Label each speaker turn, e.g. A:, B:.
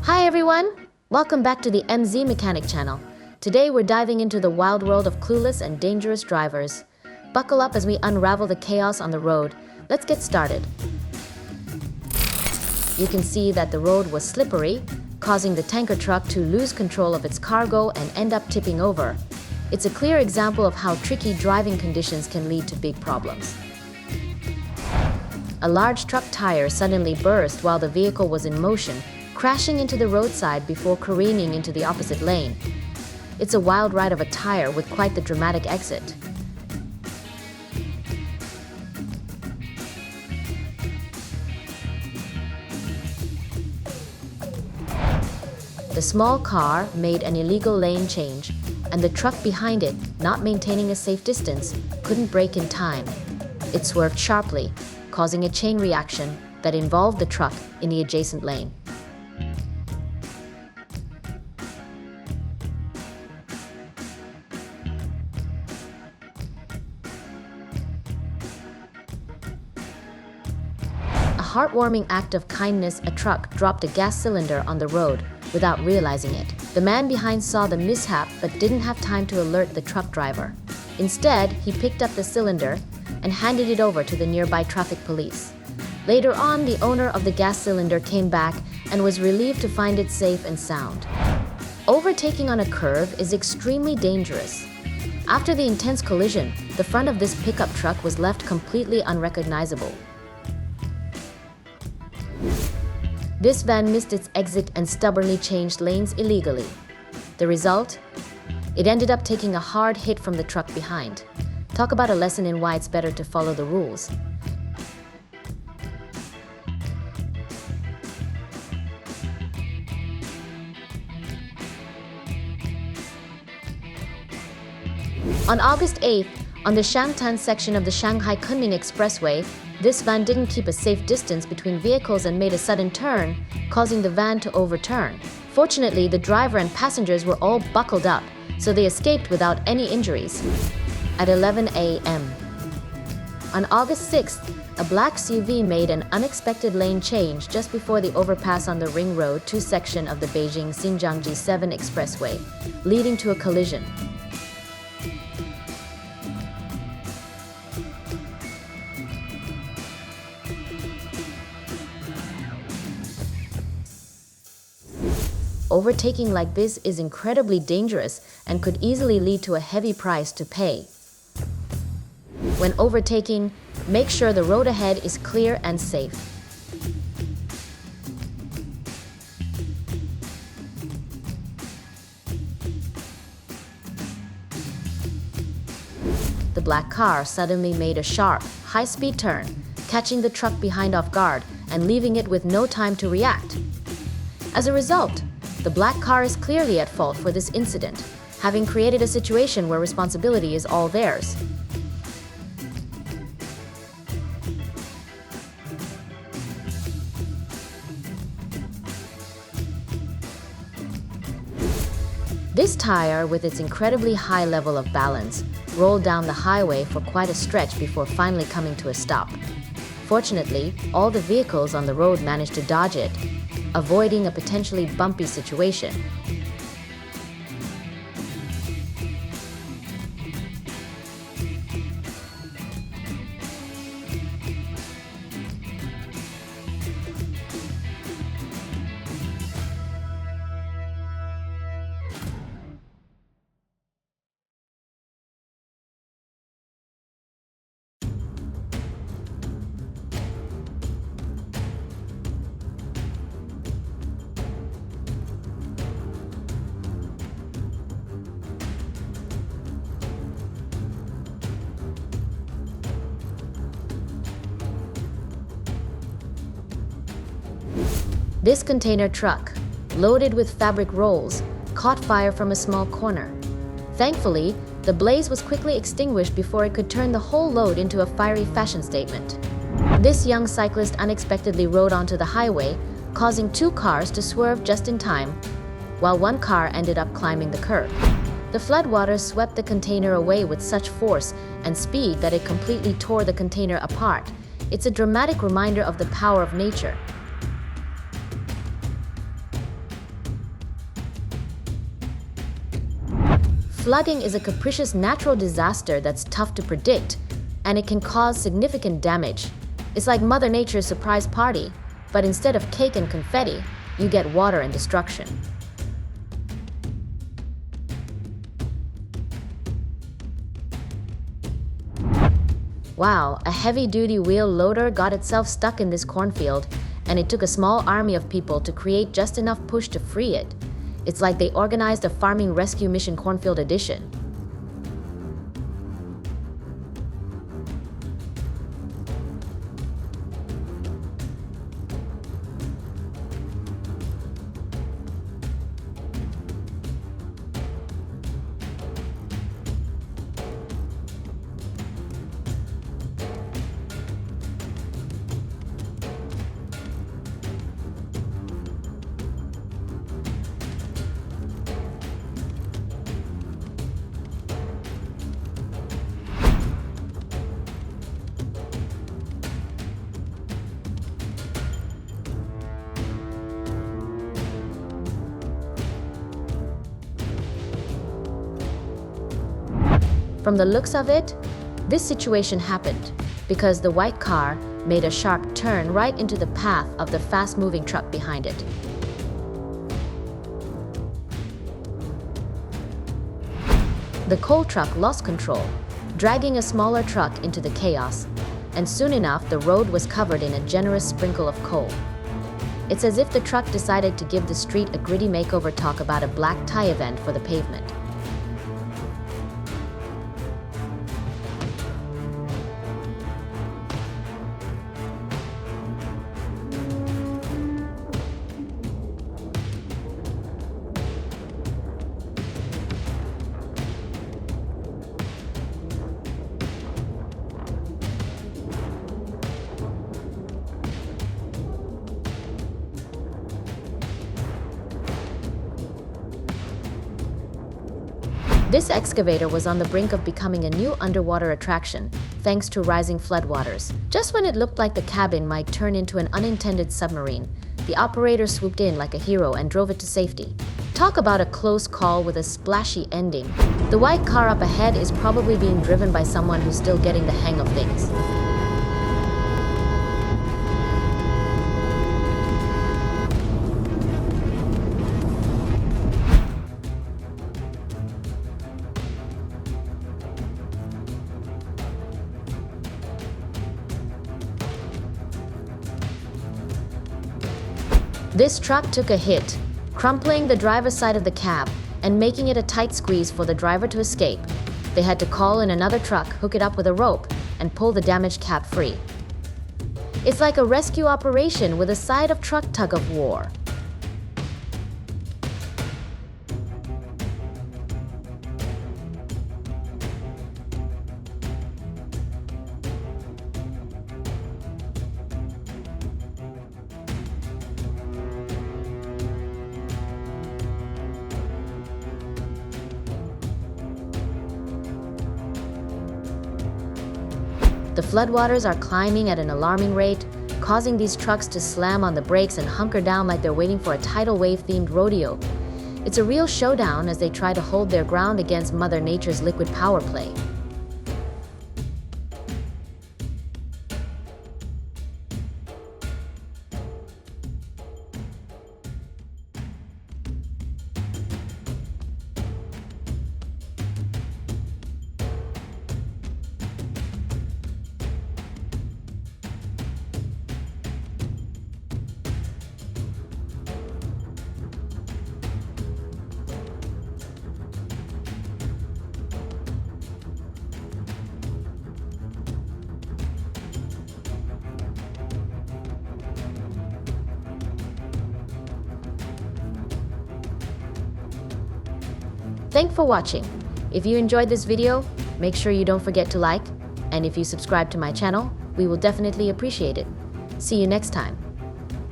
A: Hi everyone! Welcome back to the MZ Mechanic channel. Today we're diving into the wild world of clueless and dangerous drivers. Buckle up as we unravel the chaos on the road. Let's get started. You can see that the road was slippery, causing the tanker truck to lose control of its cargo and end up tipping over. It's a clear example of how tricky driving conditions can lead to big problems. A large truck tire suddenly burst while the vehicle was in motion, crashing into the roadside before careening into the opposite lane. It's a wild ride of a tire with quite the dramatic exit. The small car made an illegal lane change, and the truck behind it, not maintaining a safe distance, couldn't brake in time. It swerved sharply, causing a chain reaction that involved the truck in the adjacent lane. A heartwarming act of kindness, a truck dropped a gas cylinder on the road without realizing it. The man behind saw the mishap but didn't have time to alert the truck driver. Instead, he picked up the cylinder and handed it over to the nearby traffic police. Later on, the owner of the gas cylinder came back and was relieved to find it safe and sound. Overtaking on a curve is extremely dangerous. After the intense collision, the front of this pickup truck was left completely unrecognizable. This van missed its exit and stubbornly changed lanes illegally. The result? It ended up taking a hard hit from the truck behind. Talk about a lesson in why it's better to follow the rules. On August 8th, on the Shangtan section of the Shanghai-Kunming Expressway, this van didn't keep a safe distance between vehicles and made a sudden turn, causing the van to overturn. Fortunately, the driver and passengers were all buckled up, so they escaped without any injuries. At 11 a.m. On August 6th, a black SUV made an unexpected lane change just before the overpass on the Ring Road 2 section of the Beijing-Xinjiang G7 Expressway, leading to a collision. Overtaking like this is incredibly dangerous and could easily lead to a heavy price to pay. When overtaking, make sure the road ahead is clear and safe. The black car suddenly made a sharp, high-speed turn, catching the truck behind off guard and leaving it with no time to react. As a result, the black car is clearly at fault for this incident, having created a situation where responsibility is all theirs. This tire, with its incredibly high level of balance, rolled down the highway for quite a stretch before finally coming to a stop. Fortunately, all the vehicles on the road managed to dodge it, avoiding a potentially bumpy situation. This container truck, loaded with fabric rolls, caught fire from a small corner. Thankfully, the blaze was quickly extinguished before it could turn the whole load into a fiery fashion statement. This young cyclist unexpectedly rode onto the highway, causing 2 cars to swerve just in time, while 1 car ended up climbing the curb. The floodwaters swept the container away with such force and speed that it completely tore the container apart. It's a dramatic reminder of the power of nature. Flooding is a capricious natural disaster that's tough to predict, and it can cause significant damage. It's like Mother Nature's surprise party, but instead of cake and confetti, you get water and destruction. Wow, a heavy-duty wheel loader got itself stuck in this cornfield, and it took a small army of people to create just enough push to free it. It's like they organized a farming rescue mission cornfield edition. From the looks of it, this situation happened because the white car made a sharp turn right into the path of the fast-moving truck behind it. The coal truck lost control, dragging a smaller truck into the chaos, and soon enough the road was covered in a generous sprinkle of coal. It's as if the truck decided to give the street a gritty makeover talk about a black tie event for the pavement. This excavator was on the brink of becoming a new underwater attraction, thanks to rising floodwaters. Just when it looked like the cabin might turn into an unintended submarine, the operator swooped in like a hero and drove it to safety. Talk about a close call with a splashy ending. The white car up ahead is probably being driven by someone who's still getting the hang of things. This truck took a hit, crumpling the driver's side of the cab and making it a tight squeeze for the driver to escape. They had to call in another truck, hook it up with a rope, and pull the damaged cab free. It's like a rescue operation with a side of truck tug-of-war. The floodwaters are climbing at an alarming rate, causing these trucks to slam on the brakes and hunker down like they're waiting for a tidal wave-themed rodeo. It's a real showdown as they try to hold their ground against Mother Nature's liquid power play. Thanks for watching. If you enjoyed this video, make sure you don't forget to like, and if you subscribe to my channel, we will definitely appreciate it. See you next time.